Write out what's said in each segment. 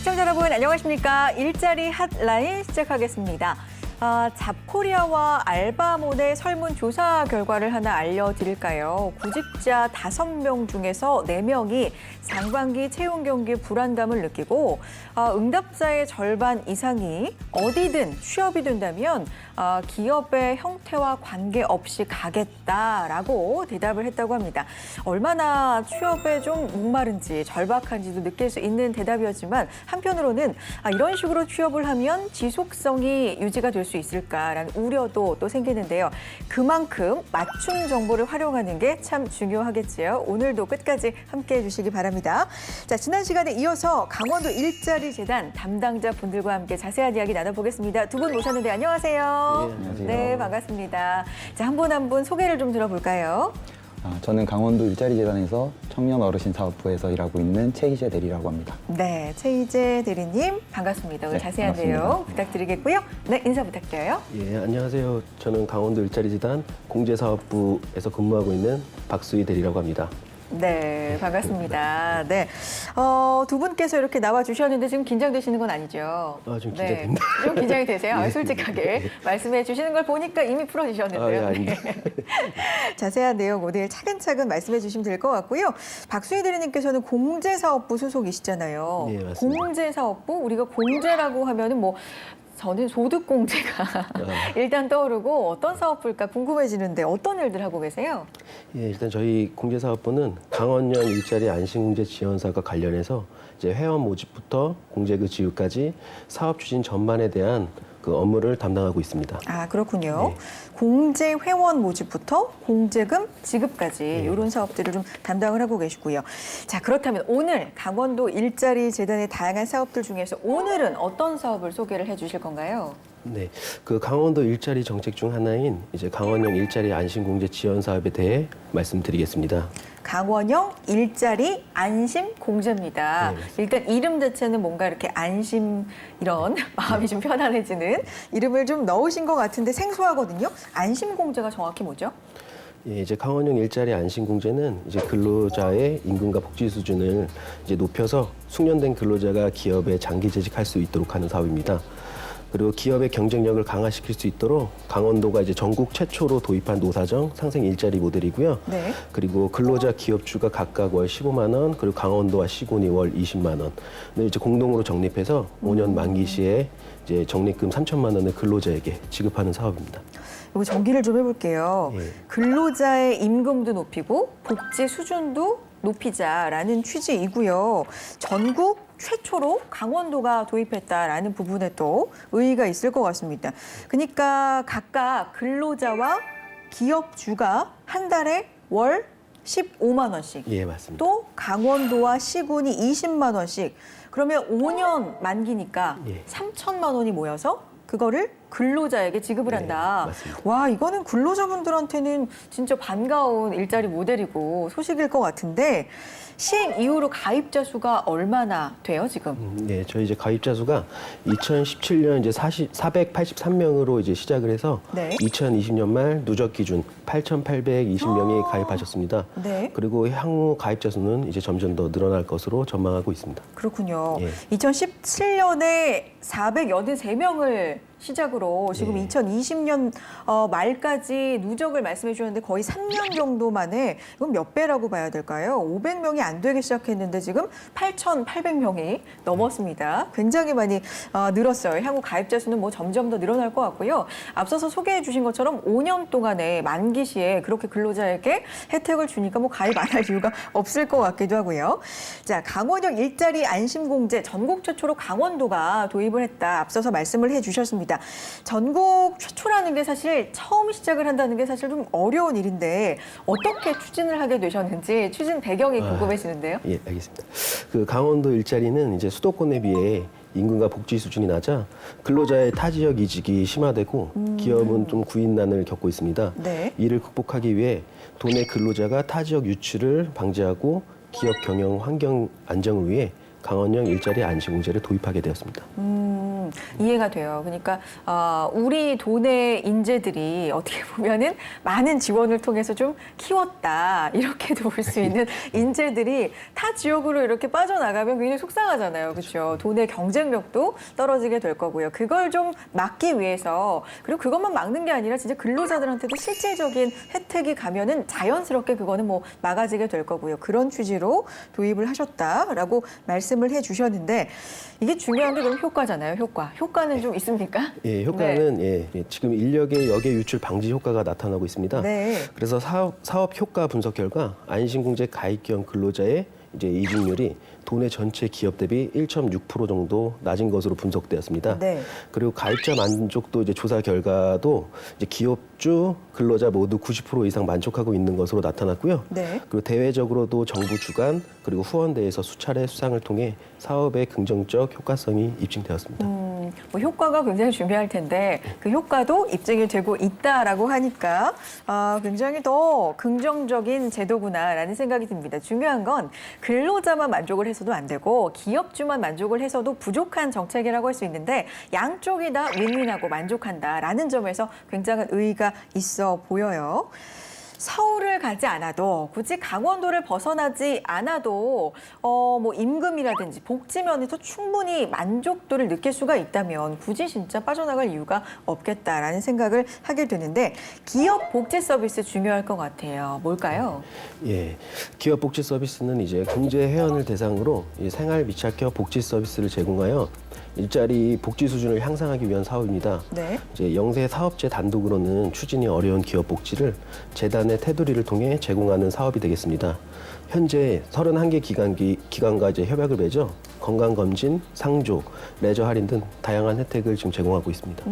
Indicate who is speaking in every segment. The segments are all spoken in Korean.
Speaker 1: 시청자 여러분 안녕하십니까? 일자리 핫라인 시작하겠습니다. 잡코리아와 알바몬의 설문조사 결과를 하나 알려드릴까요? 구직자 5명 중에서 4명이 상반기 채용 경기에 불안감을 느끼고 응답자의 절반 이상이 어디든 취업이 된다면 기업의 형태와 관계없이 가겠다라고 대답을 했다고 합니다. 얼마나 취업에 좀 목마른지 절박한지도 느낄 수 있는 대답이었지만 한편으로는 이런 식으로 취업을 하면 지속성이 유지가 될 수 있을까라는 우려도 또 생기는데요. 그만큼 맞춤 정보를 활용하는 게 참 중요하겠지요. 오늘도 끝까지 함께해 주시기 바랍니다. 자, 지난 시간에 이어서 강원도 일자리 재단 담당자 분들과 함께 자세한 이야기 나눠보겠습니다. 두 분 모셨는데 안녕하세요.
Speaker 2: 네, 안녕하세요.
Speaker 1: 네, 반갑습니다. 자, 한 분 한 분 소개를 좀 들어볼까요?
Speaker 2: 저는 강원도 일자리재단에서 청년 어르신 사업부에서 일하고 있는 최희재 대리라고 합니다.
Speaker 1: 네, 최희재 대리님 반갑습니다. 오늘
Speaker 2: 네,
Speaker 1: 자세한 내용
Speaker 2: 반갑습니다.
Speaker 1: 부탁드리겠고요. 네, 인사 부탁드려요.
Speaker 3: 예, 안녕하세요. 저는 강원도 일자리재단 공제사업부에서 근무하고 있는 박수희 대리라고 합니다.
Speaker 1: 네, 반갑습니다. 네, 두 분께서 이렇게 나와주셨는데 지금 긴장되시는 건 아니죠?
Speaker 3: 좀 긴장됩니다.
Speaker 1: 네, 좀 긴장이 되세요? 솔직하게 말씀해 주시는 걸 보니까 이미 풀어주셨는데요.
Speaker 3: 예, 아닙니다.
Speaker 1: 자세한 내용 오늘 차근차근 말씀해 주시면 될 것 같고요. 박수희 대리님께서는 공제사업부 소속이시잖아요.
Speaker 3: 예, 맞습니다.
Speaker 1: 공제사업부, 우리가 공제라고 하면은 저는 소득공제가 일단 떠오르고 어떤 사업부일까 궁금해지는데 어떤 일들 하고 계세요?
Speaker 3: 예, 일단 저희 공제사업부는 강원형 일자리 안심공제 지원사과 관련해서 이제 회원 모집부터 공제 그 지급까지 사업 추진 전반에 대한 그 업무를 담당하고 있습니다.
Speaker 1: 아, 그렇군요.
Speaker 3: 네.
Speaker 1: 공제 회원 모집부터 공제금 지급까지 이런 사업들을 좀 담당을 하고 계시고요. 자, 그렇다면 오늘 강원도 일자리 재단의 다양한 사업들 중에서 오늘은 어떤 사업을 소개를 해 주실 건가요?
Speaker 3: 네, 그 강원도 일자리 정책 중 하나인 이제 강원형 일자리 안심공제 지원 사업에 대해 말씀드리겠습니다.
Speaker 1: 강원형 일자리 안심 공제입니다.
Speaker 3: 네, 맞습니다.
Speaker 1: 일단 이름 자체는 뭔가 이렇게 안심 이런 마음이 좀 편안해지는 이름을 좀 넣으신 것 같은데 생소하거든요. 안심 공제가 정확히 뭐죠?
Speaker 3: 예, 이제 강원형 일자리 안심공제는 이제 근로자의 임금과 복지 수준을 이제 높여서 숙련된 근로자가 기업에 장기 재직할 수 있도록 하는 사업입니다. 그리고 기업의 경쟁력을 강화시킬 수 있도록 강원도가 이제 전국 최초로 도입한 노사정 상생 일자리 모델이고요.
Speaker 1: 네.
Speaker 3: 그리고 근로자 기업주가 각각 월 15만 원, 그리고 강원도와 시군이 월 20만 원을 이제 공동으로 적립해서 5년 만기 시에 이제 적립금 3천만 원을 근로자에게 지급하는 사업입니다.
Speaker 1: 이거 정리를 좀 해볼게요.
Speaker 3: 예.
Speaker 1: 근로자의 임금도 높이고 복지 수준도 높이자라는 취지이고요. 전국 최초로 강원도가 도입했다라는 부분에 또 의의가 있을 것 같습니다. 그러니까 각각 근로자와 기업주가 한 달에 월 15만 원씩,
Speaker 3: 예, 맞습니다.
Speaker 1: 또 강원도와 시군이 20만 원씩, 그러면 5년 만기니까
Speaker 3: 예.
Speaker 1: 3천만 원이 모여서 그거를 근로자에게 지급을
Speaker 3: 네,
Speaker 1: 한다.
Speaker 3: 맞습니다.
Speaker 1: 와, 이거는 근로자분들한테는 진짜 반가운 일자리 모델이고 소식일 것 같은데 시행 이후로 가입자 수가 얼마나 돼요, 지금?
Speaker 3: 네, 저희 이제 가입자 수가 2017년 이제 483명으로 이제 시작을 해서
Speaker 1: 네.
Speaker 3: 2020년 말 누적 기준 8,820명이 가입하셨습니다.
Speaker 1: 네.
Speaker 3: 그리고 향후 가입자 수는 이제 점점 더 늘어날 것으로 전망하고 있습니다.
Speaker 1: 그렇군요.
Speaker 3: 예.
Speaker 1: 2017년에 483명을 시작으로 지금
Speaker 3: 네.
Speaker 1: 2020년 말까지 누적을 말씀해 주셨는데 거의 3년 정도 만에 이건 몇 배라고 봐야 될까요? 500명이 안 되기 시작했는데 지금 8,800명이 넘었습니다. 굉장히 많이 늘었어요. 향후 가입자 수는 점점 더 늘어날 것 같고요. 앞서서 소개해 주신 것처럼 5년 동안에 만기 시에 그렇게 근로자에게 혜택을 주니까 가입 안 할 이유가 없을 것 같기도 하고요. 자, 강원형 일자리 안심공제 전국 최초로 강원도가 도입을 했다. 앞서서 말씀을 해 주셨습니다. 전국 최초라는 게 사실 처음 시작을 한다는 게 사실 좀 어려운 일인데 어떻게 추진을 하게 되셨는지 추진 배경이 궁금해지는데요.
Speaker 3: 예, 알겠습니다. 그 강원도 일자리는 이제 수도권에 비해 임금과 복지 수준이 낮아 근로자의 타 지역 이직이 심화되고 기업은 좀 구인난을 겪고 있습니다.
Speaker 1: 네.
Speaker 3: 이를 극복하기 위해 도내 근로자가 타 지역 유출을 방지하고 기업 경영 환경 안정을 위해 강원형 일자리 안심공제를 도입하게 되었습니다.
Speaker 1: 이해가 돼요. 그러니까 우리 돈의 인재들이 어떻게 보면은 많은 지원을 통해서 좀 키웠다 이렇게도 볼 수 있는 인재들이 타 지역으로 이렇게 빠져나가면 굉장히 속상하잖아요. 그렇죠? 돈의 경쟁력도 떨어지게 될 거고요. 그걸 좀 막기 위해서 그리고 그것만 막는 게 아니라 진짜 근로자들한테도 실질적인 혜택이 가면은 자연스럽게 그거는 뭐 막아지게 될 거고요. 그런 취지로 도입을 하셨다라고 말씀을 해주셨는데 이게 중요한 게 그럼 효과잖아요. 효과는 좀 있습니까?
Speaker 3: 예, 효과는 지금 인력의 역외 유출 방지 효과가 나타나고 있습니다.
Speaker 1: 네.
Speaker 3: 그래서 사업 효과 분석 결과 안심공제 가입형 근로자의 이제 이직률이 도내 전체 기업 대비 1.6% 정도 낮은 것으로 분석되었습니다.
Speaker 1: 네.
Speaker 3: 그리고 가입자 만족도 이제 조사 결과도 이제 기업주, 근로자 모두 90% 이상 만족하고 있는 것으로 나타났고요.
Speaker 1: 네.
Speaker 3: 그리고 대외적으로도 정부 주관 그리고 후원대에서 수차례 수상을 통해 사업의 긍정적 효과성이 입증되었습니다.
Speaker 1: 뭐 효과가 굉장히 중요할 텐데 그 효과도 입증이 되고 있다라고 하니까 굉장히 더 긍정적인 제도구나라는 생각이 듭니다. 중요한 건 근로자만 만족을 해서도 안 되고 기업주만 만족을 해서도 부족한 정책이라고 할 수 있는데 양쪽이 다 윈윈하고 만족한다라는 점에서 굉장한 의의가 있어 보여요. 서울을 가지 않아도 굳이 강원도를 벗어나지 않아도 뭐 임금이라든지 복지 면에서 충분히 만족도를 느낄 수가 있다면 굳이 진짜 빠져나갈 이유가 없겠다라는 생각을 하게 되는데 기업 복지 서비스 중요할 것 같아요. 뭘까요?
Speaker 3: 예, 기업 복지 서비스는 이제 공제 회원을 대상으로 이 생활 미착격 복지 서비스를 제공하여 일자리 복지 수준을 향상하기 위한 사업입니다.
Speaker 1: 네.
Speaker 3: 이제 영세 사업체 단독으로는 추진이 어려운 기업 복지를 재단의 테두리를 통해 제공하는 사업이 되겠습니다. 현재 31개 기관과 이제 협약을 맺어 건강검진, 상조, 레저 할인 등 다양한 혜택을 지금 제공하고 있습니다.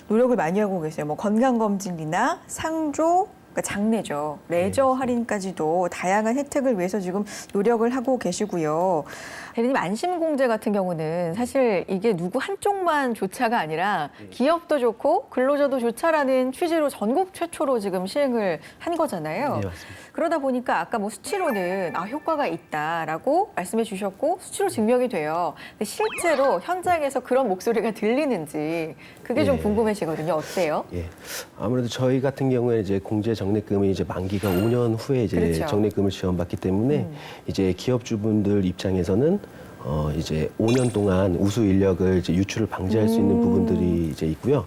Speaker 1: 노력을 많이 하고 계세요. 뭐 건강검진이나 상조, 그러니까 장례죠. 레저 할인까지도 다양한 혜택을 위해서 지금 노력을 하고 계시고요. 대리님 안심공제 같은 경우는 사실 이게 누구 한쪽만 좋차가 아니라 기업도 좋고 근로자도 좋차라는 취지로 전국 최초로 지금 시행을 한 거잖아요.
Speaker 3: 네, 맞습니다.
Speaker 1: 그러다 보니까 아까 뭐 수치로는 효과가 있다라고 말씀해 주셨고 수치로 증명이 돼요. 근데 실제로 현장에서 그런 목소리가 들리는지 그게 좀
Speaker 3: 예.
Speaker 1: 궁금해지거든요. 어때요?
Speaker 3: 예, 아무래도 저희 같은 경우에 이제 공제 적립금이 이제 만기가 5년 후에 이제
Speaker 1: 그렇죠.
Speaker 3: 적립금을 지원받기 때문에 이제 기업주분들 입장에서는 이제 5년 동안 우수 인력을 이제 유출을 방지할 수 있는 부분들이 이제 있고요.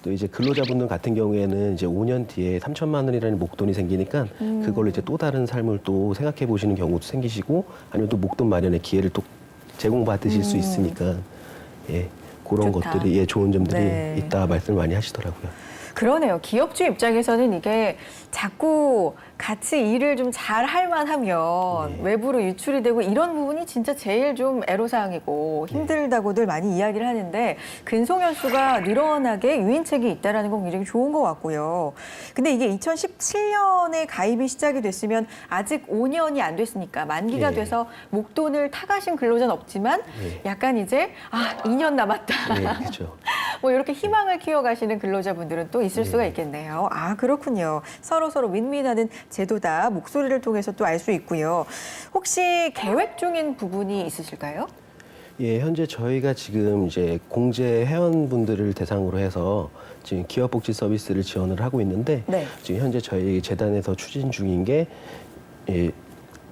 Speaker 3: 또 이제 근로자분들 같은 경우에는 이제 5년 뒤에 3천만 원이라는 목돈이 생기니까 그걸로 이제 또 다른 삶을 또 생각해 보시는 경우도 생기시고 아니면 또 목돈 마련의 기회를 또 제공받으실 수 있으니까 예, 그런
Speaker 1: 좋다.
Speaker 3: 것들이 좋은 점들이
Speaker 1: 네.
Speaker 3: 있다 말씀을 많이 하시더라고요.
Speaker 1: 그러네요. 기업주 입장에서는 이게 자꾸 같이 일을 좀 잘 할 만하면 외부로 유출이 되고 이런 부분이 진짜 제일 좀 애로사항이고 힘들다고들 많이 이야기를 하는데 근속연수가 늘어나게 유인책이 있다는 건 굉장히 좋은 것 같고요. 근데 이게 2017년에 가입이 시작이 됐으면 아직 5년이 안 됐으니까 만기가
Speaker 3: 네.
Speaker 1: 돼서 목돈을 타가신 근로자는 없지만 약간 이제 2년 남았다.
Speaker 3: 네, 그렇죠.
Speaker 1: 뭐 이렇게 희망을 키워가시는 근로자분들은 또 있을 수가 있겠네요. 그렇군요. 서로 윈윈하는 제도다. 목소리를 통해서 또 알 수 있고요. 혹시 계획 중인 부분이 있으실까요?
Speaker 3: 예, 현재 저희가 지금 이제 공제 회원분들을 대상으로 해서 지금 기업복지 서비스를 지원을 하고 있는데
Speaker 1: 네.
Speaker 3: 지금 현재 저희 재단에서 추진 중인 게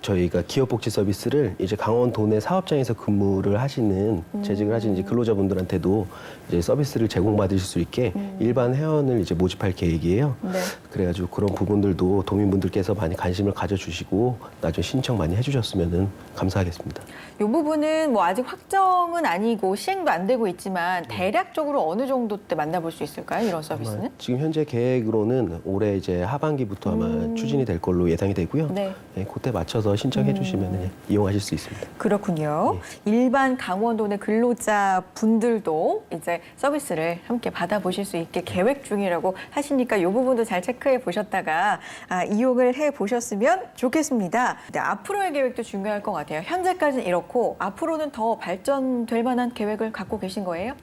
Speaker 3: 저희가 기업복지 서비스를 이제 강원 도내 사업장에서 근무를 하시는 재직을 하시는 이제 근로자분들한테도 이제 서비스를 제공받으실 수 있게 일반 회원을 이제 모집할 계획이에요.
Speaker 1: 네.
Speaker 3: 그래가지고 그런 부분들도 도민분들께서 많이 관심을 가져주시고 나중에 신청 많이 해주셨으면 감사하겠습니다.
Speaker 1: 이 부분은 뭐 아직 확정은 아니고 시행도 안 되고 있지만 대략적으로 어느 정도 때 만나볼 수 있을까요? 이런 서비스는?
Speaker 3: 아마 지금 현재 계획으로는 올해 이제 하반기부터 아마 추진이 될 걸로 예상이 되고요.
Speaker 1: 네.
Speaker 3: 네, 그때 맞춰서 신청해 주시면 이용하실 수 있습니다.
Speaker 1: 그렇군요. 일반 강원도 내 근로자 분들도 이제 서비스를 함께 받아보실 수 있게 계획 중이라고 하시니까 이 부분도 잘 체크해 보셨다가 이용을 해 보셨으면 좋겠습니다. 네, 앞으로의 계획도 중요할 것 같아요. 현재까지는 이렇고 앞으로는 더 발전될 만한 계획을 갖고 계신 거예요?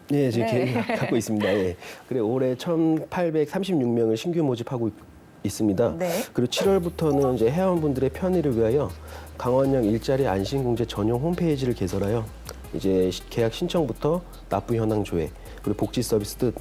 Speaker 3: 네, 지금
Speaker 1: 네.
Speaker 3: 계획 갖고 있습니다. 예. 그래 올해 1,836명을 신규 모집하고 있습니다.
Speaker 1: 네.
Speaker 3: 그리고 7월부터는 이제 회원분들의 편의를 위하여 강원형 일자리 안심공제 전용 홈페이지를 개설하여 이제 계약 신청부터 납부 현황 조회, 그리고 복지 서비스 등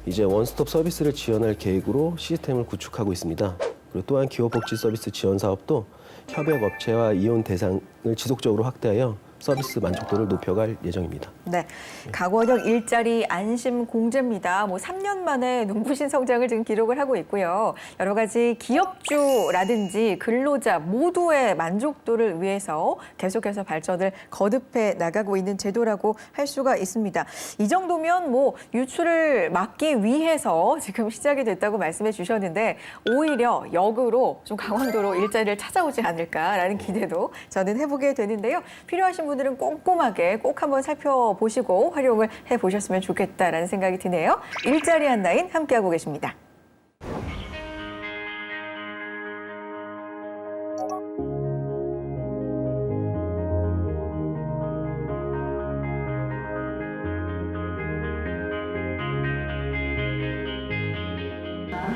Speaker 3: 이제 원스톱 서비스를 지원할 계획으로 시스템을 구축하고 있습니다. 그리고 또한 기업 복지 서비스 지원 사업도 협약 업체와 이용 대상을 지속적으로 확대하여 서비스 만족도를 높여갈 예정입니다.
Speaker 1: 네, 강원형 일자리 안심 공제입니다. 3년 만에 눈부신 성장을 지금 기록을 하고 있고요. 여러 가지 기업주라든지 근로자 모두의 만족도를 위해서 계속해서 발전을 거듭해 나가고 있는 제도라고 할 수가 있습니다. 이 정도면 유출을 막기 위해서 지금 시작이 됐다고 말씀해 주셨는데 오히려 역으로 좀 강원도로 일자리를 찾아오지 않을까라는 기대도 저는 해보게 되는데요. 필요하신 분들은 꼼꼼하게 꼭 한번 살펴보시고 활용을 해보셨으면 좋겠다라는 생각이 드네요. 일자리 한라인 함께하고 계십니다.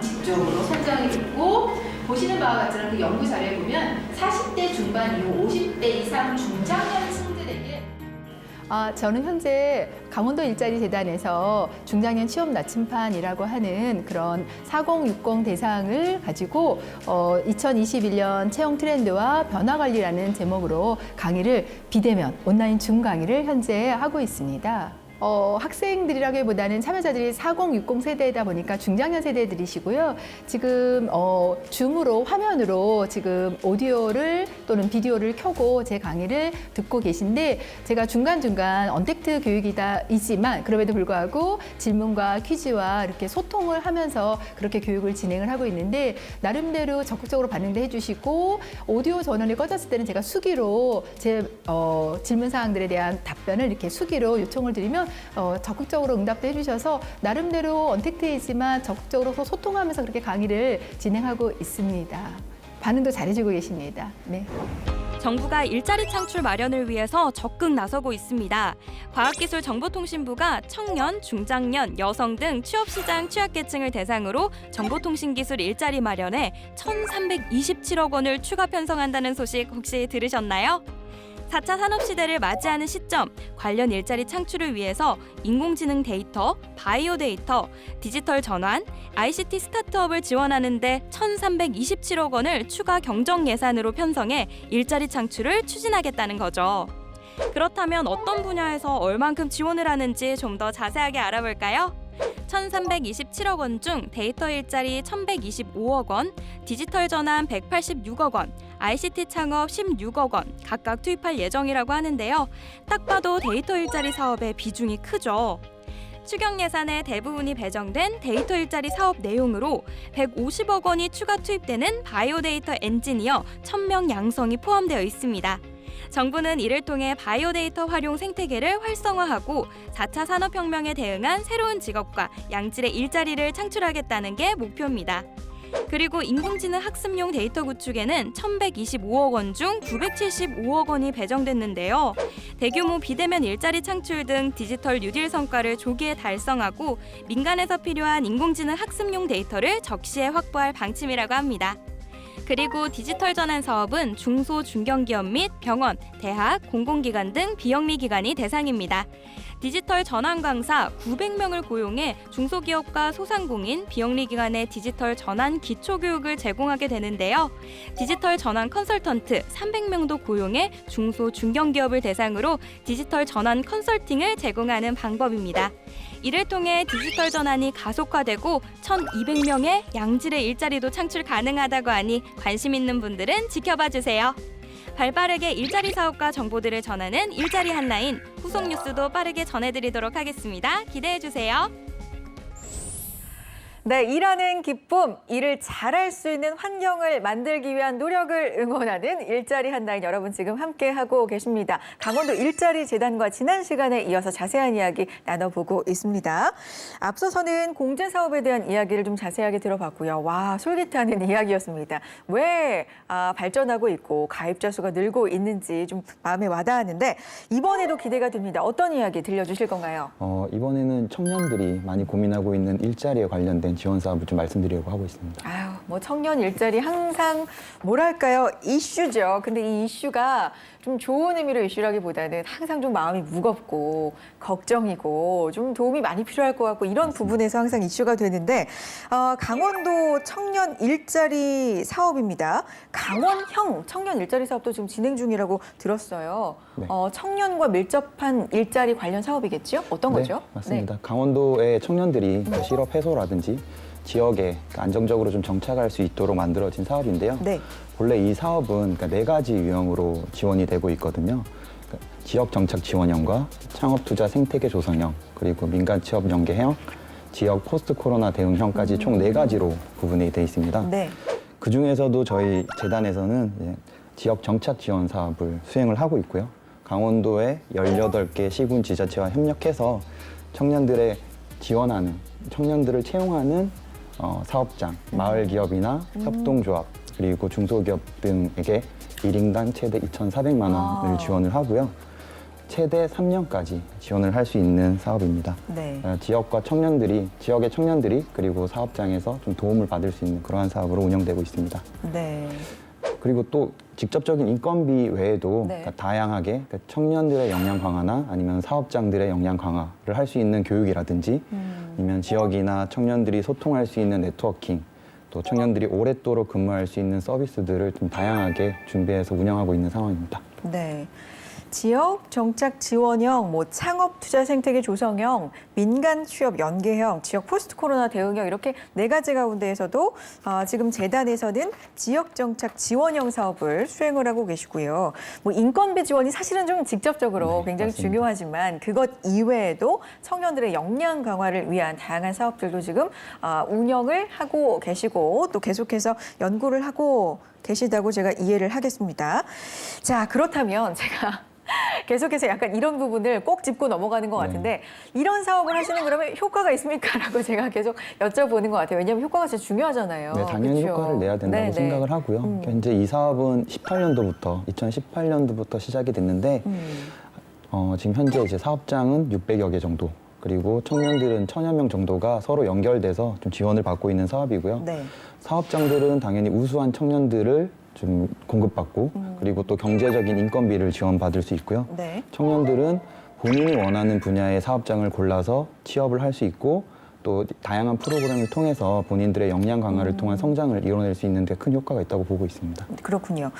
Speaker 4: 집중적으로 선정이 됐고 보시는 바와 같이 그 연구 자료에 보면 40대 중반 이후 50대 이상 중장년층들에게
Speaker 5: 저는 현재 강원도 일자리 재단에서 중장년 취업 나침판이라고 하는 그런 4060 대상을 가지고 2021년 채용 트렌드와 변화 관리라는 제목으로 강의를 비대면 온라인 줌 강의를 현재 하고 있습니다. 학생들이라기보다는 참여자들이 4060 세대이다 보니까 중장년 세대들이시고요. 지금 줌으로 화면으로 지금 오디오를 또는 비디오를 켜고 제 강의를 듣고 계신데 제가 중간중간 언택트 교육이지만 그럼에도 불구하고 질문과 퀴즈와 이렇게 소통을 하면서 그렇게 교육을 진행을 하고 있는데 나름대로 적극적으로 반응도 해주시고 오디오 전원이 꺼졌을 때는 제가 수기로 제 질문 사항들에 대한 답변을 이렇게 수기로 요청을 드리면 적극적으로 응답도 해주셔서 나름대로 언택트이지만 적극적으로 소통하면서 그렇게 강의를 진행하고 있습니다. 반응도 잘해주고 계십니다. 네.
Speaker 6: 정부가 일자리 창출 마련을 위해서 적극 나서고 있습니다. 과학기술정보통신부가 청년, 중장년, 여성 등 취업시장 취약계층을 대상으로 정보통신기술 일자리 마련에 1,327억 원을 추가 편성한다는 소식 혹시 들으셨나요? 4차 산업시대를 맞이하는 시점, 관련 일자리 창출을 위해서 인공지능 데이터, 바이오 데이터, 디지털 전환, ICT 스타트업을 지원하는 데 1,327억 원을 추가 경정 예산으로 편성해 일자리 창출을 추진하겠다는 거죠. 그렇다면 어떤 분야에서 얼만큼 지원을 하는지 좀 더 자세하게 알아볼까요? 1,327억 원 중 데이터 일자리 1,125억 원, 디지털 전환 186억 원, ICT 창업 16억 원 각각 투입할 예정이라고 하는데요. 딱 봐도 데이터 일자리 사업의 비중이 크죠. 추경 예산의 대부분이 배정된 데이터 일자리 사업 내용으로 150억 원이 추가 투입되는 바이오 데이터 엔지니어 1,000명 양성이 포함되어 있습니다. 정부는 이를 통해 바이오 데이터 활용 생태계를 활성화하고 4차 산업혁명에 대응한 새로운 직업과 양질의 일자리를 창출하겠다는 게 목표입니다. 그리고 인공지능 학습용 데이터 구축에는 1,125억 원 중 975억 원이 배정됐는데요. 대규모 비대면 일자리 창출 등 디지털 뉴딜 성과를 조기에 달성하고 민간에서 필요한 인공지능 학습용 데이터를 적시에 확보할 방침이라고 합니다. 그리고 디지털 전환 사업은 중소, 중견기업 및 병원, 대학, 공공기관 등 비영리 기관이 대상입니다. 디지털 전환 강사 900명을 고용해 중소기업과 소상공인, 비영리 기관의 디지털 전환 기초교육을 제공하게 되는데요. 디지털 전환 컨설턴트 300명도 고용해 중소, 중견기업을 대상으로 디지털 전환 컨설팅을 제공하는 방법입니다. 이를 통해 디지털 전환이 가속화되고 1,200명의 양질의 일자리도 창출 가능하다고 하니 관심 있는 분들은 지켜봐 주세요. 발빠르게 일자리 사업과 정보들을 전하는 일자리 한라인, 후속 뉴스도 빠르게 전해드리도록 하겠습니다. 기대해 주세요.
Speaker 1: 네, 일하는 기쁨, 일을 잘할 수 있는 환경을 만들기 위한 노력을 응원하는 일자리 한라인 여러분 지금 함께하고 계십니다. 강원도 일자리 재단과 지난 시간에 이어서 자세한 이야기 나눠보고 있습니다. 앞서서는 공제 사업에 대한 이야기를 좀 자세하게 들어봤고요. 와, 솔깃하는 이야기였습니다. 왜 발전하고 있고 가입자 수가 늘고 있는지 좀 마음에 와닿았는데 이번에도 기대가 됩니다. 어떤 이야기 들려주실 건가요?
Speaker 2: 이번에는 청년들이 많이 고민하고 있는 일자리에 관련된 지원 사업을 좀 말씀드리려고 하고 있습니다.
Speaker 1: 아유, 뭐 청년 일자리 항상 뭐랄까요? 이슈죠. 근데 이 이슈가 좀 좋은 의미로 이슈라기보다는 항상 좀 마음이 무겁고 걱정이고 좀 도움이 많이 필요할 것 같고 이런 부분에서 항상 이슈가 되는데 강원도 청년 일자리 사업입니다. 강원형 청년 일자리 사업도 지금 진행 중이라고 들었어요.
Speaker 2: 네.
Speaker 1: 청년과 밀접한 일자리 관련 사업이겠죠? 어떤 거죠?
Speaker 2: 네, 맞습니다. 강원도의 청년들이 실업 해소라든지 지역에 안정적으로 좀 정착할 수 있도록 만들어진 사업인데요.
Speaker 1: 네.
Speaker 2: 본래 이 사업은 그러니까 4가지 유형으로 지원이 되고 있거든요. 그러니까 지역 정착 지원형과 창업 투자 생태계 조성형, 그리고 민간 취업 연계형, 지역 포스트 코로나 대응형까지 총 4가지로 구분이 되어 있습니다.
Speaker 1: 네.
Speaker 2: 그 중에서도 저희 재단에서는 이제 지역 정착 지원 사업을 수행을 하고 있고요. 강원도의 18개 시군 지자체와 협력해서 청년들의 지원하는, 청년들을 채용하는 사업장, 마을 기업이나 협동조합, 그리고 중소기업 등에게 1인당 최대 2,400만 원을 지원을 하고요. 최대 3년까지 지원을 할 수 있는 사업입니다.
Speaker 1: 네.
Speaker 2: 지역의 청년들이 그리고 사업장에서 좀 도움을 받을 수 있는 그러한 사업으로 운영되고 있습니다.
Speaker 1: 네.
Speaker 2: 그리고 또 직접적인 인건비 외에도
Speaker 1: 네.
Speaker 2: 그러니까 다양하게 그러니까 청년들의 역량 강화나 아니면 사업장들의 역량 강화를 할 수 있는 교육이라든지 아니면 지역이나 청년들이 소통할 수 있는 네트워킹, 또 청년들이 오랫도록 근무할 수 있는 서비스들을 좀 다양하게 준비해서 운영하고 있는 상황입니다.
Speaker 1: 네. 지역 정착 지원형, 뭐 창업 투자 생태계 조성형, 민간 취업 연계형, 지역 포스트 코로나 대응형 이렇게 4가지 가운데에서도 지금 재단에서는 지역 정착 지원형 사업을 수행을 하고 계시고요. 뭐 인건비 지원이 사실은 좀 직접적으로
Speaker 2: 네,
Speaker 1: 굉장히
Speaker 2: 맞습니다.
Speaker 1: 중요하지만 그것 이외에도 청년들의 역량 강화를 위한 다양한 사업들도 지금 운영을 하고 계시고 또 계속해서 연구를 하고 계시다고 제가 이해를 하겠습니다. 자, 그렇다면 제가 계속해서 약간 이런 부분을 꼭 짚고 넘어가는 것 같은데 이런 사업을 하시는 그러면 효과가 있습니까? 라고 제가 계속 여쭤보는 것 같아요. 왜냐하면 효과가 진짜 중요하잖아요.
Speaker 2: 네, 당연히
Speaker 1: 그렇죠?
Speaker 2: 효과를 내야 된다고
Speaker 1: 네네.
Speaker 2: 생각을 하고요. 현재 이 사업은 2018년도부터 시작이 됐는데 지금 현재 이제 사업장은 600여 개 정도, 그리고 청년들은 1,000여 명 정도가 서로 연결돼서 좀 지원을 받고 있는 사업이고요.
Speaker 1: 네.
Speaker 2: 사업장들은 당연히 우수한 청년들을 좀 공급받고 그리고 또 경제적인 인건비를 지원받을 수 있고요.
Speaker 1: 네.
Speaker 2: 청년들은 본인이 원하는 분야의 사업장을 골라서 취업을 할 수 있고 또 다양한 프로그램을 통해서 본인들의 역량 강화를 통한 성장을 이뤄낼 수 있는 데 큰 효과가 있다고 보고 있습니다.
Speaker 1: 그렇군요.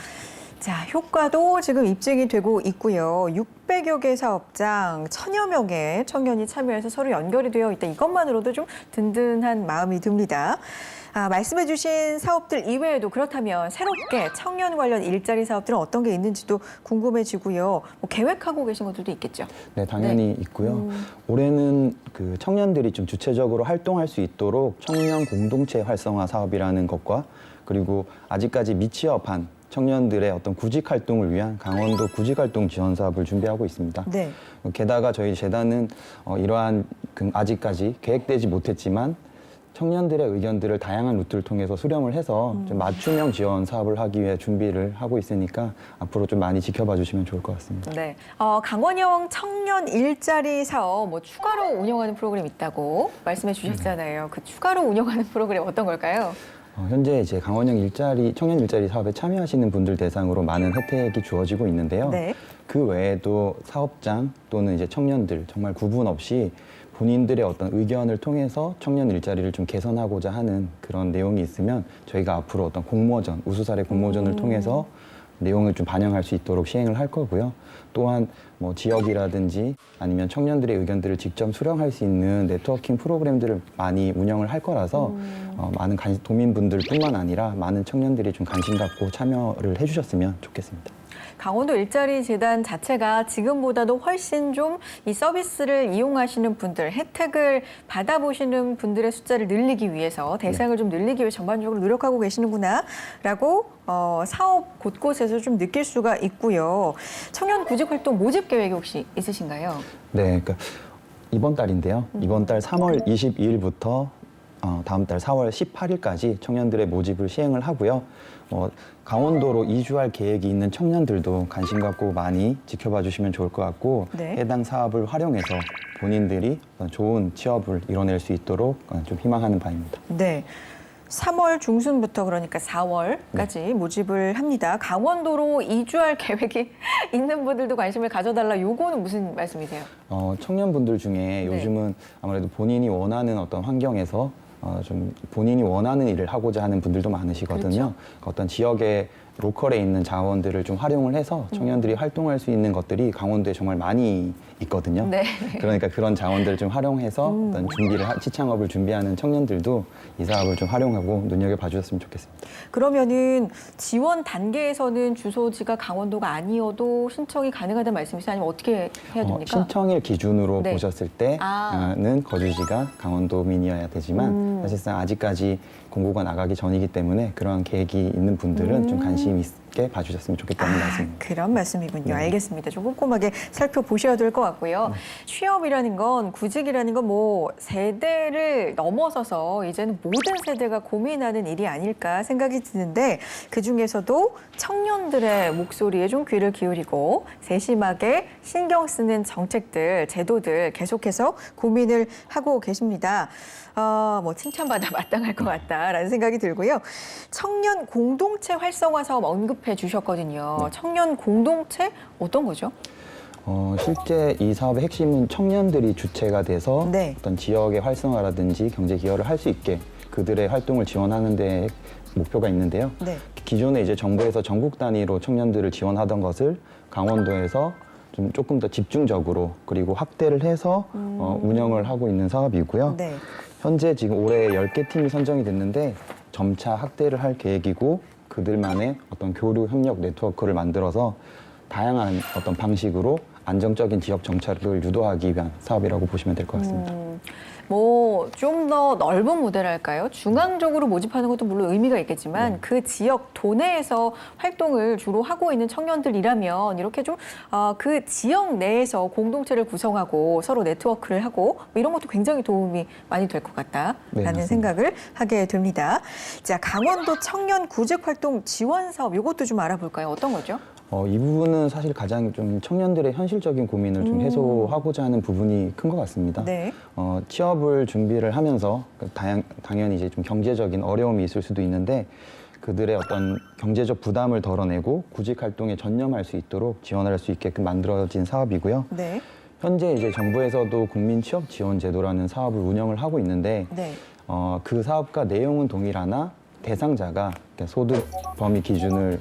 Speaker 1: 자, 효과도 지금 입증이 되고 있고요. 600여 개 사업장, 1,000여 명의 청년이 참여해서 서로 연결이 되어 있다. 이것만으로도 좀 든든한 마음이 듭니다. 말씀해 주신 사업들 이외에도 그렇다면 새롭게 청년 관련 일자리 사업들은 어떤 게 있는지도 궁금해지고요. 뭐 계획하고 계신 것들도 있겠죠?
Speaker 2: 네, 당연히 있고요. 올해는 그 청년들이 좀 주체적으로 활동할 수 있도록 청년 공동체 활성화 사업이라는 것과 그리고 아직까지 미취업한 청년들의 어떤 구직 활동을 위한 강원도 구직 활동 지원 사업을 준비하고 있습니다.
Speaker 1: 네.
Speaker 2: 게다가 저희 재단은 이러한 아직까지 계획되지 못했지만 청년들의 의견들을 다양한 루트를 통해서 수렴을 해서 좀 맞춤형 지원 사업을 하기 위해 준비를 하고 있으니까 앞으로 좀 많이 지켜봐 주시면 좋을 것 같습니다.
Speaker 1: 네. 강원형 청년 일자리 사업 뭐 추가로 운영하는 프로그램 있다고 말씀해 주셨잖아요. 그 추가로 운영하는 프로그램 어떤 걸까요?
Speaker 2: 현재 이제 강원형 청년 일자리 사업에 참여하시는 분들 대상으로 많은 혜택이 주어지고 있는데요.
Speaker 1: 네.
Speaker 2: 그 외에도 사업장 또는 이제 청년들 정말 구분 없이 본인들의 어떤 의견을 통해서 청년 일자리를 좀 개선하고자 하는 그런 내용이 있으면 저희가 앞으로 어떤 공모전, 우수사례 공모전을 통해서 내용을 좀 반영할 수 있도록 시행을 할 거고요. 또한 뭐 지역이라든지 아니면 청년들의 의견들을 직접 수렴할 수 있는 네트워킹 프로그램들을 많이 운영을 할 거라서 많은 도민분들뿐만 아니라 많은 청년들이 좀 관심 갖고 참여를 해주셨으면 좋겠습니다.
Speaker 1: 강원도 일자리 재단 자체가 지금보다도 훨씬 좀 이 서비스를 이용하시는 분들, 혜택을 받아보시는 분들의 숫자를 늘리기 위해서 대상을 좀 늘리기 위해 전반적으로 노력하고 계시는구나라고 사업 곳곳에서 좀 느낄 수가 있고요. 청년 구직 활동 모집 계획이 혹시 있으신가요?
Speaker 2: 네, 그러니까 이번 달인데요. 이번 달 3월 22일부터 다음 달 4월 18일까지 청년들의 모집을 시행을 하고요. 강원도로 이주할 계획이 있는 청년들도 관심 갖고 많이 지켜봐 주시면 좋을 것 같고
Speaker 1: 네.
Speaker 2: 해당 사업을 활용해서 본인들이 좋은 취업을 이뤄낼 수 있도록 좀 희망하는 바입니다.
Speaker 1: 네. 3월 중순부터 그러니까 4월까지 모집을 합니다. 강원도로 이주할 계획이 있는 분들도 관심을 가져달라. 요거는 무슨 말씀이세요?
Speaker 2: 청년분들 중에 요즘은 아무래도 본인이 원하는 어떤 환경에서 좀 본인이 원하는 일을 하고자 하는 분들도 많으시거든요. 어떤 지역의 로컬에 있는 자원들을 좀 활용을 해서 청년들이 활동할 수 있는 것들이 강원도에 정말 많이 있거든요.
Speaker 1: 네.
Speaker 2: 그러니까 그런 자원들을 좀 활용해서 어떤 시창업을 준비하는 청년들도 이 사업을 좀 활용하고 눈여겨봐 주셨으면 좋겠습니다.
Speaker 1: 그러면은 지원 단계에서는 주소지가 강원도가 아니어도 신청이 가능하다는 말씀이세요? 아니면 어떻게 해야 됩니까?
Speaker 2: 신청일 기준으로
Speaker 1: 네.
Speaker 2: 보셨을 때는 거주지가 강원도민이어야 되지만 사실상 아직까지 공고가 나가기 전이기 때문에 그런 계획이 있는 분들은 좀 관심 있게 봐주셨으면 좋겠다는 말씀입니다.
Speaker 1: 그런 말씀이군요.
Speaker 2: 네.
Speaker 1: 알겠습니다. 좀 꼼꼼하게 살펴보셔야 될 것 같고요. 취업이라는 건, 구직이라는 건 뭐 세대를 넘어서서 이제는 모든 세대가 고민하는 일이 아닐까 생각이 드는데 그중에서도 청년들의 목소리에 좀 귀를 기울이고 세심하게 신경 쓰는 정책들, 제도들 계속해서 고민을 하고 계십니다. 뭐 칭찬받아 마땅할 것 같다라는 생각이 들고요. 청년 공동체 활성화 사업 언급해 주셨거든요. 청년 공동체 어떤 거죠?
Speaker 2: 실제 이 사업의 핵심은 청년들이 주체가 돼서
Speaker 1: 네.
Speaker 2: 어떤 지역의 활성화라든지 경제 기여를 할 수 있게 그들의 활동을 지원하는 데 목표가 있는데요.
Speaker 1: 네.
Speaker 2: 기존에 이제 정부에서 전국 단위로 청년들을 지원하던 것을 강원도에서 좀 조금 더 집중적으로 그리고 확대를 해서 운영을 하고 있는 사업이고요.
Speaker 1: 네.
Speaker 2: 현재 지금 올해 10개 팀이 선정이 됐는데 점차 확대를 할 계획이고 그들만의 어떤 교류 협력 네트워크를 만들어서 다양한 어떤 방식으로 안정적인 지역 정착을 유도하기 위한 사업이라고 보시면 될 것 같습니다.
Speaker 1: 뭐 좀 더 넓은 무대랄까요? 중앙적으로 모집하는 것도 물론 의미가 있겠지만 그 지역 도내에서 활동을 주로 하고 있는 청년들이라면 이렇게 좀 그 지역 내에서 공동체를 구성하고 서로 네트워크를 하고 뭐 이런 것도 굉장히 도움이 많이 될 것 같다라는
Speaker 2: 맞습니다.
Speaker 1: 생각을 하게 됩니다. 자, 강원도 청년 구직 활동 지원 사업 이것도 좀 알아볼까요? 어떤 거죠?
Speaker 2: 이 부분은 사실 가장 좀 청년들의 현실적인 고민을 좀 해소하고자 하는 부분이 큰 것 같습니다.
Speaker 1: 네.
Speaker 2: 취업을 준비를 하면서 당연히 이제 좀 경제적인 어려움이 있을 수도 있는데 그들의 어떤 경제적 부담을 덜어내고 구직 활동에 전념할 수 있도록 지원할 수 있게끔 만들어진 사업이고요.
Speaker 1: 네.
Speaker 2: 현재 이제 정부에서도 국민 취업 지원 제도라는 사업을 운영을 하고 있는데
Speaker 1: 네.
Speaker 2: 그 사업과 내용은 동일하나 대상자가 소득 범위 기준을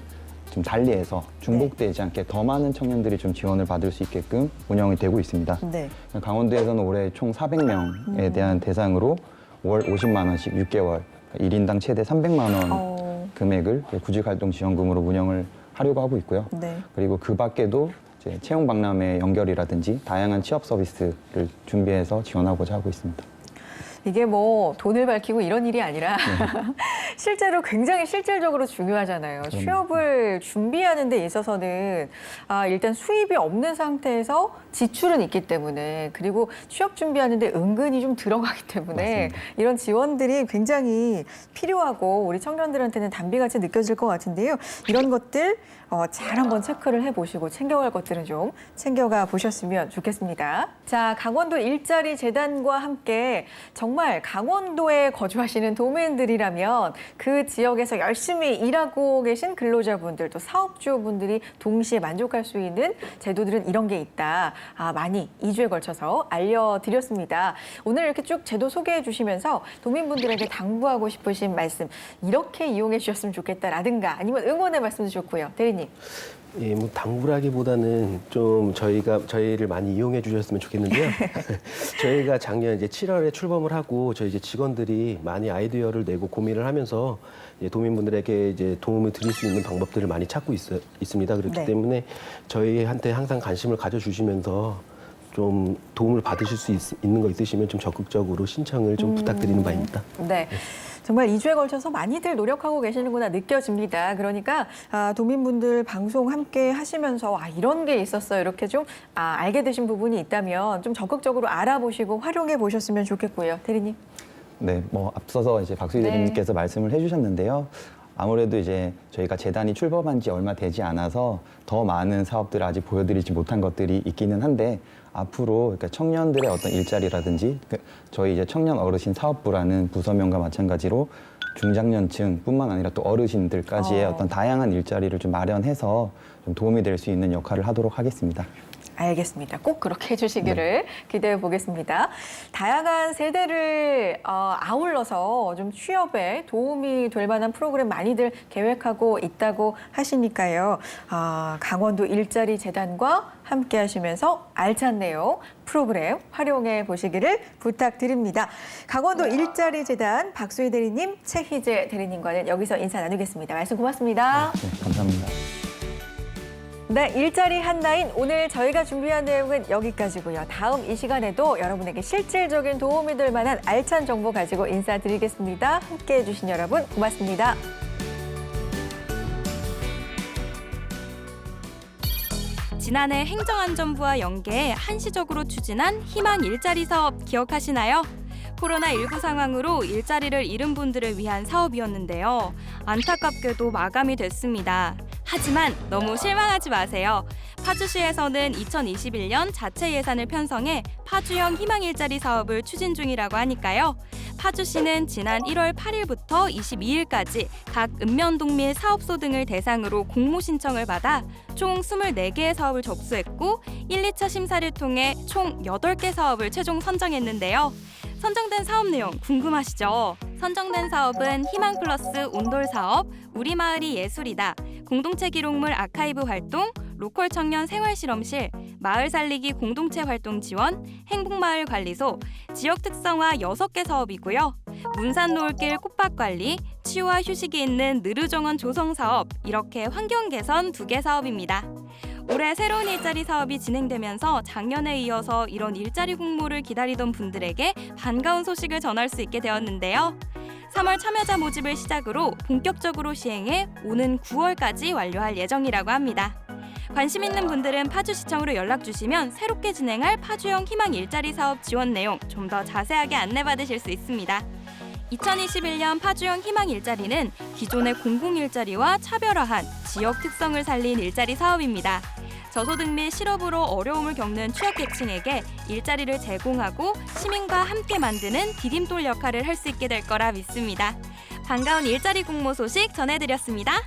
Speaker 2: 좀 달리해서 중복되지 않게 더 많은 청년들이 좀 지원을 받을 수 있게끔 운영이 되고 있습니다.
Speaker 1: 네.
Speaker 2: 강원도에서는 올해 총 400명에 대한 대상으로 월 50만 원씩 6개월, 1인당 최대 300만 원 금액을 구직활동 지원금으로 운영을 하려고 하고 있고요.
Speaker 1: 네.
Speaker 2: 그리고 그 밖에도 이제 채용 박람회 연결이라든지 다양한 취업 서비스를 준비해서 지원하고자 하고 있습니다.
Speaker 1: 이게 뭐 돈을 밝히고 이런 일이 아니라 실제로 굉장히 실질적으로 중요하잖아요. 취업을 준비하는 데 있어서는 일단 수입이 없는 상태에서 지출은 있기 때문에 그리고 취업 준비하는 데 은근히 좀 들어가기 때문에
Speaker 2: 맞습니다.
Speaker 1: 이런 지원들이 굉장히 필요하고 우리 청년들한테는 단비같이 느껴질 것 같은데요. 이런 것들 잘 한번 체크를 해보시고 챙겨갈 것들은 좀 챙겨가 보셨으면 좋겠습니다. 자, 강원도 일자리 재단과 함께 정말 강원도에 거주하시는 도민들이라면 그 지역에서 열심히 일하고 계신 근로자분들 또 사업주분들이 동시에 만족할 수 있는 제도들은 이런 게 있다. 많이 2주에 걸쳐서 알려드렸습니다. 오늘 이렇게 쭉 제도 소개해 주시면서 도민분들에게 당부하고 싶으신 말씀 이렇게 이용해 주셨으면 좋겠다라든가 아니면 응원의 말씀도 좋고요. 대리님.
Speaker 3: 예, 뭐 당부라기보다는 좀 저희를 많이 이용해 주셨으면 좋겠는데요. 저희가 작년 이제 7월에 출범을 하고 저희 이제 직원들이 많이 아이디어를 내고 고민을 하면서 이제 도민분들에게 이제 도움을 드릴 수 있는 방법들을 많이 찾고 있습니다. 그렇기
Speaker 1: 네.
Speaker 3: 때문에 저희한테 항상 관심을 가져주시면서 좀 도움을 받으실 수 있는 거 있으시면 좀 적극적으로 신청을 좀 부탁드리는 바입니다.
Speaker 1: 네. 정말 2주에 걸쳐서 많이들 노력하고 계시는구나 느껴집니다. 그러니까 도민분들 방송 함께 하시면서 이런 게 있었어요. 이렇게 좀 알게 되신 부분이 있다면 좀 적극적으로 알아보시고 활용해 보셨으면 좋겠고요. 대리님.
Speaker 2: 네, 뭐 앞서서 이제 박수희
Speaker 1: 네.
Speaker 2: 대리님께서 말씀을 해주셨는데요. 아무래도 이제 저희가 재단이 출범한 지 얼마 되지 않아서 더 많은 사업들을 아직 보여드리지 못한 것들이 있기는 한데 앞으로 그러니까 청년들의 어떤 일자리라든지 저희 이제 청년 어르신 사업부라는 부서명과 마찬가지로 중장년층뿐만 아니라 또 어르신들까지의 어떤 다양한 일자리를 좀 마련해서 좀 도움이 될 수 있는 역할을 하도록 하겠습니다.
Speaker 1: 알겠습니다. 꼭 그렇게 해주시기를 기대해 보겠습니다. 다양한 세대를 아울러서 좀 취업에 도움이 될 만한 프로그램 많이들 계획하고 있다고 하시니까요. 강원도 일자리 재단과 함께 하시면서 알찬 내용 프로그램 활용해 보시기를 부탁드립니다. 강원도 일자리 재단 박수희 대리님, 최희재 대리님과는 여기서 인사 나누겠습니다. 말씀 고맙습니다.
Speaker 2: 네, 감사합니다.
Speaker 1: 네, 일자리 한라인 오늘 저희가 준비한 내용은 여기까지고요. 다음 이 시간에도 여러분에게 실질적인 도움이 될 만한 알찬 정보 가지고 인사드리겠습니다. 함께해 주신 여러분 고맙습니다.
Speaker 6: 지난해 행정안전부와 연계해 한시적으로 추진한 희망 일자리 사업 기억하시나요? 코로나19 상황으로 일자리를 잃은 분들을 위한 사업이었는데요. 안타깝게도 마감이 됐습니다. 하지만 너무 실망하지 마세요. 파주시에서는 2021년 자체 예산을 편성해 파주형 희망 일자리 사업을 추진 중이라고 하니까요. 파주시는 지난 1월 8일부터 22일까지 각 읍면동 및 사업소 등을 대상으로 공모 신청을 받아 총 24개의 사업을 접수했고 1, 2차 심사를 통해 총 8개 사업을 최종 선정했는데요. 선정된 사업 내용 궁금하시죠? 선정된 사업은 희망 플러스 온돌 사업, 우리 마을이 예술이다, 공동체 기록물 아카이브 활동, 로컬 청년 생활 실험실, 마을 살리기 공동체 활동 지원, 행복마을 관리소, 지역 특성화 6개 사업이고요. 문산 노을길 꽃밭 관리, 치유와 휴식이 있는 느르정원 조성 사업, 이렇게 환경 개선 2개 사업입니다. 올해 새로운 일자리 사업이 진행되면서 작년에 이어서 이런 일자리 공모를 기다리던 분들에게 반가운 소식을 전할 수 있게 되었는데요. 3월 참여자 모집을 시작으로 본격적으로 시행해 오는 9월까지 완료할 예정이라고 합니다. 관심 있는 분들은 파주시청으로 연락 주시면 새롭게 진행할 파주형 희망 일자리 사업 지원 내용 좀 더 자세하게 안내받으실 수 있습니다. 2021년 파주형 희망 일자리는 기존의 공공 일자리와 차별화한 지역 특성을 살린 일자리 사업입니다. 저소득 및 실업으로 어려움을 겪는 취약계층에게 일자리를 제공하고 시민과 함께 만드는 디딤돌 역할을 할 수 있게 될 거라 믿습니다. 반가운 일자리 공모 소식 전해드렸습니다.